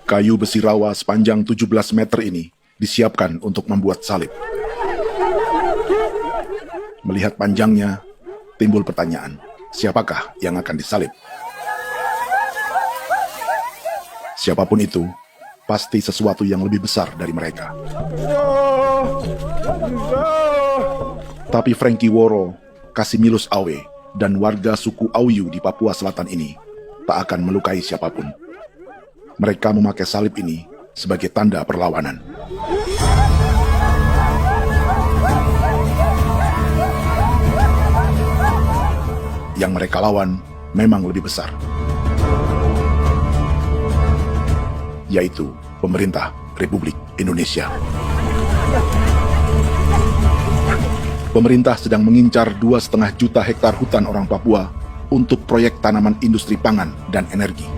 Kayu besi rawa sepanjang 17 meter ini disiapkan untuk membuat salib. Melihat panjangnya, timbul pertanyaan, siapakah yang akan disalib? Siapapun itu, pasti sesuatu yang lebih besar dari mereka. Tapi Frankie Woro, Casimilus Awe, dan warga suku Auyu di Papua Selatan ini tak akan melukai siapapun. Mereka memakai salib ini sebagai tanda perlawanan. Yang mereka lawan memang lebih besar, yaitu pemerintah Republik Indonesia. Pemerintah sedang mengincar 2,5 juta hektar hutan orang Papua untuk proyek tanaman industri pangan dan energi.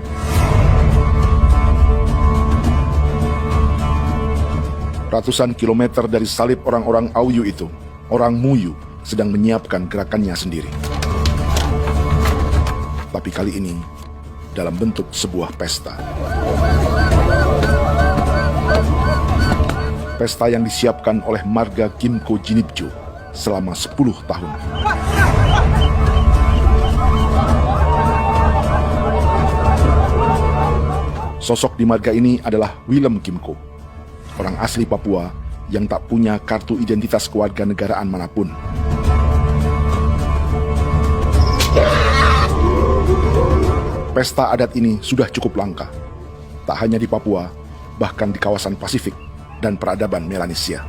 Ratusan kilometer dari salib orang-orang Auyu itu, orang Muyu sedang menyiapkan gerakannya sendiri. Tapi kali ini dalam bentuk sebuah pesta. Pesta yang disiapkan oleh marga Kimco Jinipjo selama 10 tahun. Sosok di marga ini adalah Willem Kimco, orang asli Papua yang tak punya kartu identitas kewarganegaraan manapun. Pesta adat ini sudah cukup langka, tak hanya di Papua, bahkan di kawasan Pasifik dan peradaban Melanesia.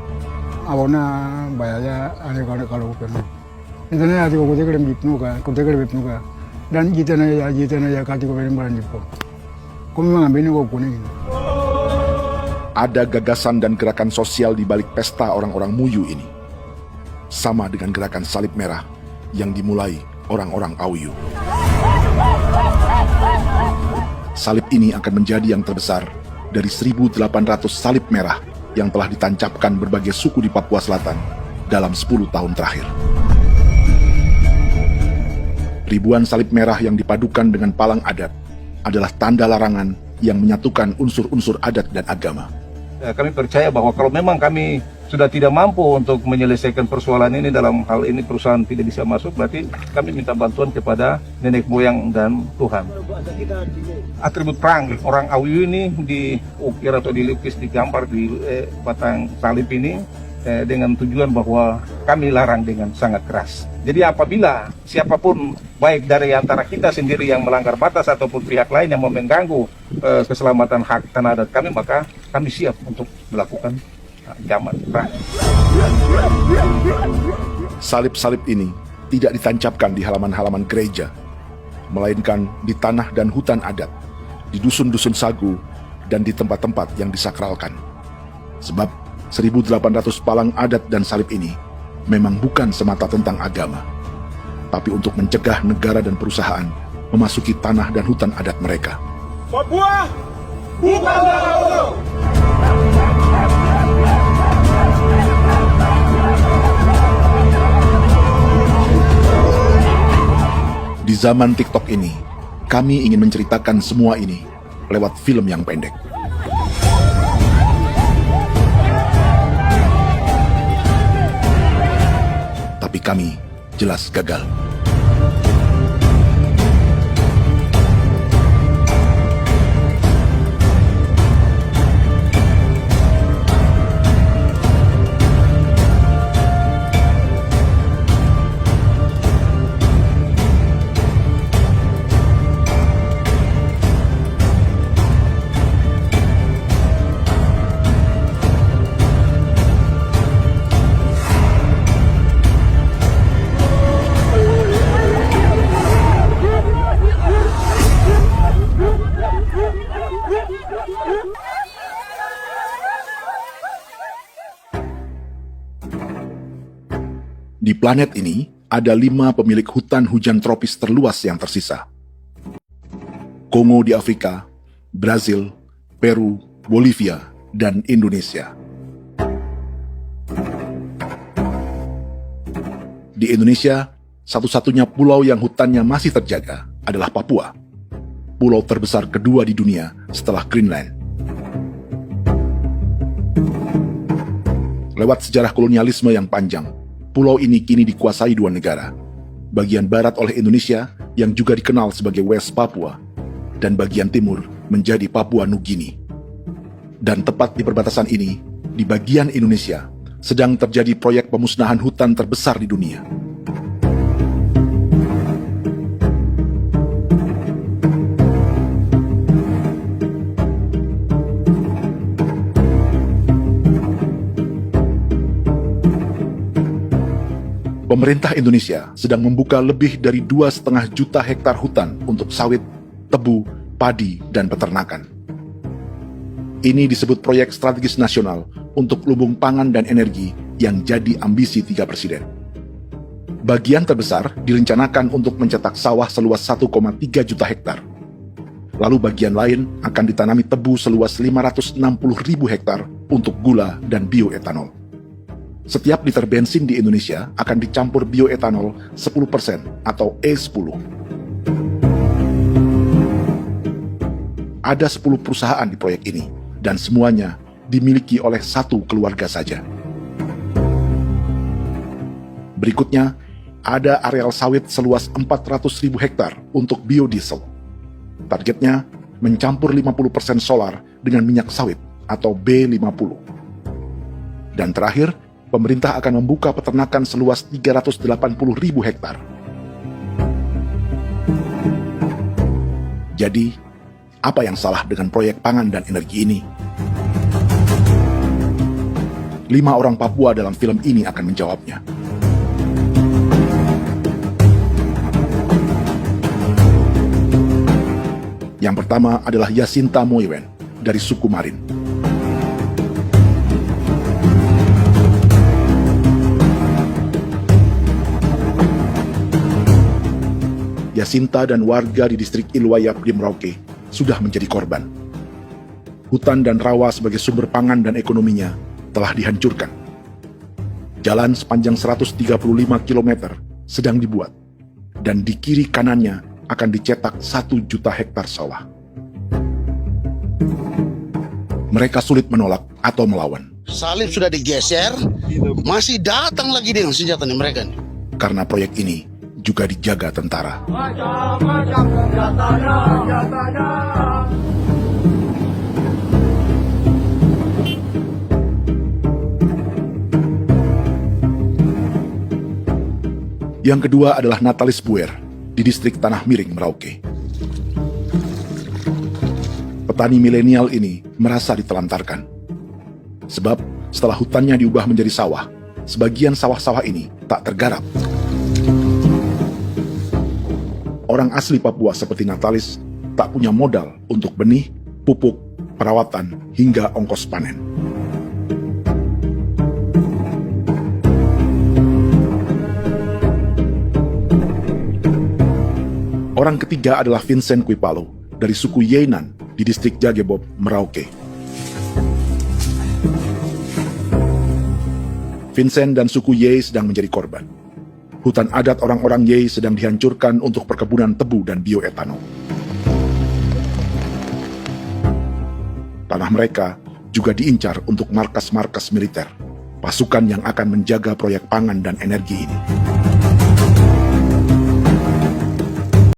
Awalnya bayarnya aneh kalau pernah. Itu nih aku kuda bipnuka, dan kita ya kati kau berimbalan jipo. Kau memang ambil kau kuning. Ada gagasan dan gerakan sosial di balik pesta orang-orang Muyu ini. Sama dengan gerakan salib merah yang dimulai orang-orang Auyu. Salib ini akan menjadi yang terbesar dari 1.800 salib merah yang telah ditancapkan berbagai suku di Papua Selatan dalam 10 tahun terakhir. Ribuan salib merah yang dipadukan dengan palang adat adalah tanda larangan yang menyatukan unsur-unsur adat dan agama. Kami percaya bahwa kalau memang kami sudah tidak mampu untuk menyelesaikan persoalan ini, dalam hal ini perusahaan tidak bisa masuk, berarti kami minta bantuan kepada nenek moyang dan Tuhan. Atribut perang orang Auyu ini diukir atau dilukis, digambar di batang salib ini dengan tujuan bahwa kami larang dengan sangat keras. Jadi apabila siapapun, baik dari antara kita sendiri yang melanggar batas ataupun pihak lain yang mau mengganggu keselamatan hak tanah adat kami, maka kami siap untuk melakukan ancaman perang. Salib-salib ini tidak ditancapkan di halaman-halaman gereja, melainkan di tanah dan hutan adat, di dusun-dusun sagu, dan di tempat-tempat yang disakralkan. Sebab 1.800 palang adat dan salib ini memang bukan semata tentang agama, tapi untuk mencegah negara dan perusahaan memasuki tanah dan hutan adat mereka. Papua bukan Auyu. Di zaman TikTok ini, kami ingin menceritakan semua ini lewat film yang pendek. Tapi kami jelas gagal. Di planet ini, ada 5 pemilik hutan hujan tropis terluas yang tersisa. Kongo di Afrika, Brazil, Peru, Bolivia, dan Indonesia. Di Indonesia, satu-satunya pulau yang hutannya masih terjaga adalah Papua, pulau terbesar kedua di dunia setelah Greenland. Lewat sejarah kolonialisme yang panjang, pulau ini kini dikuasai 2 negara, bagian barat oleh Indonesia yang juga dikenal sebagai West Papua, dan bagian timur menjadi Papua Nugini. Dan tepat di perbatasan ini, di bagian Indonesia, sedang terjadi proyek pemusnahan hutan terbesar di dunia. Pemerintah Indonesia sedang membuka lebih dari 2,5 juta hektar hutan untuk sawit, tebu, padi, dan peternakan. Ini disebut proyek strategis nasional untuk lumbung pangan dan energi yang jadi ambisi 3 presiden. Bagian terbesar direncanakan untuk mencetak sawah seluas 1,3 juta hektar. Lalu bagian lain akan ditanami tebu seluas 560.000 hektar untuk gula dan bioetanol. Setiap liter bensin di Indonesia akan dicampur bioetanol 10% atau E10. Ada 10 perusahaan di proyek ini, dan semuanya dimiliki oleh 1 keluarga saja. Berikutnya, ada areal sawit seluas 400.000 hektar untuk biodiesel. Targetnya mencampur 50% solar dengan minyak sawit atau B50. Dan terakhir, pemerintah akan membuka peternakan seluas 380.000 hektar. Jadi, apa yang salah dengan proyek pangan dan energi ini? 5 orang Papua dalam film ini akan menjawabnya. Yang pertama adalah Yasinta Moiwen dari suku Marin. Yasinta dan warga di distrik Ilwayap di Merauke sudah menjadi korban. Hutan dan rawa sebagai sumber pangan dan ekonominya telah dihancurkan. Jalan sepanjang 135 km sedang dibuat, dan di kiri kanannya akan dicetak 1 juta hektar sawah. Mereka sulit menolak atau melawan. Salib sudah digeser, masih datang lagi dengan senjatanya mereka nih. Karena proyek ini juga dijaga tentara. Yang kedua adalah Natalis Buer di distrik Tanah Miring, Merauke. Petani milenial ini merasa ditelantarkan. Sebab setelah hutannya diubah menjadi sawah, sebagian sawah-sawah ini tak tergarap. Orang asli Papua seperti Natalis tak punya modal untuk benih, pupuk, perawatan, hingga ongkos panen. Orang ketiga adalah Vincent Kuipalo dari suku Yenan di distrik Jagebob, Merauke. Vincent dan suku Ye sedang menjadi korban. Hutan adat orang-orang Ye sedang dihancurkan untuk perkebunan tebu dan bioetanol. Tanah mereka juga diincar untuk markas-markas militer, pasukan yang akan menjaga proyek pangan dan energi ini.